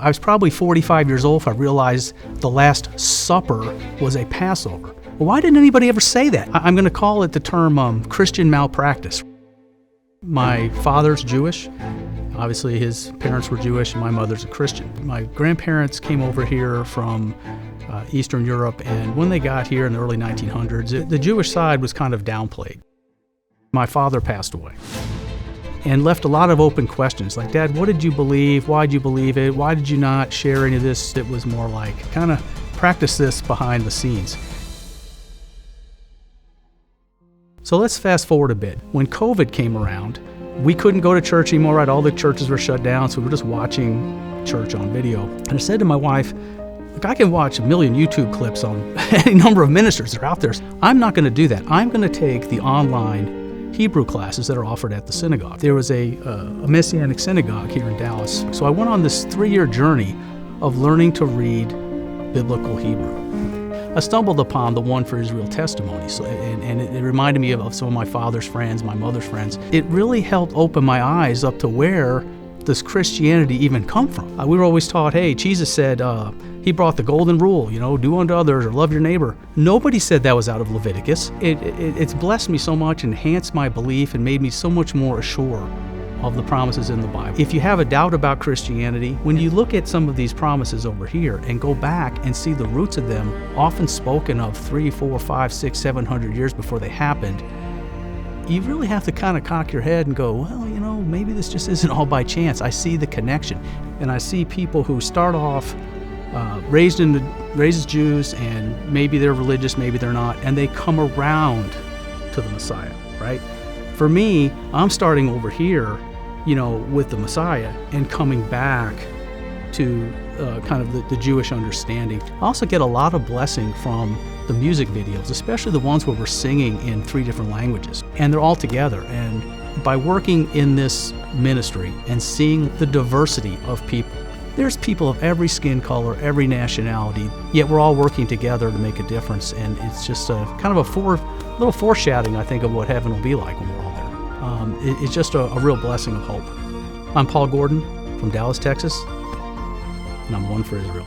I was probably 45 years old if I realized the Last Supper was a Passover. Well, why didn't anybody ever say that? I'm going to call it the term Christian malpractice. My father's Jewish. Obviously, his parents were Jewish, and my mother's a Christian. My grandparents came over here from Eastern Europe, and when they got here in the early 1900s, the Jewish side was kind of downplayed. My father passed away and left a lot of open questions, like, Dad, what did you believe? Why did you believe it? Why did you not share any of this? It was more like, kind of practice this behind the scenes. So let's fast forward a bit. When COVID came around, we couldn't go to church anymore, right? All the churches were shut down, so we were just watching church on video. And I said to my wife, look, I can watch a million YouTube clips on any number of ministers that are out there. I'm not going to do that. I'm going to take the online Hebrew classes that are offered at the synagogue. There was a Messianic synagogue here in Dallas. So I went on this 3-year journey of learning to read biblical Hebrew. I stumbled upon the One for Israel testimony, and it reminded me of some of my father's friends, my mother's friends. It really helped open my eyes up to where does Christianity even come from? We were always taught, hey, Jesus said he brought the golden rule, do unto others or love your neighbor. Nobody said that was out of Leviticus. It's blessed me so much, enhanced my belief, and made me so much more assured of the promises in the Bible. If you have a doubt about Christianity, when you look at some of these promises over here and go back and see the roots of them, often spoken of 3, 4, 5, 6, 700 years before they happened, you really have to kind of cock your head and go, well, maybe this just isn't all by chance. I see the connection. And I see people who start off raised as Jews, and maybe they're religious, maybe they're not, and they come around to the Messiah, right? For me, I'm starting over here, with the Messiah and coming back to kind of the Jewish understanding. I also get a lot of blessing from the music videos, especially the ones where we're singing in 3 different languages, and they're all together. And by working in this ministry and seeing the diversity of people, there's people of every skin color, every nationality, yet we're all working together to make a difference. And it's just a kind of a little foreshadowing, I think, of what heaven will be like when we're all there. It's just a real blessing of hope. I'm Paul Gordon from Dallas, Texas, and I'm One for Israel.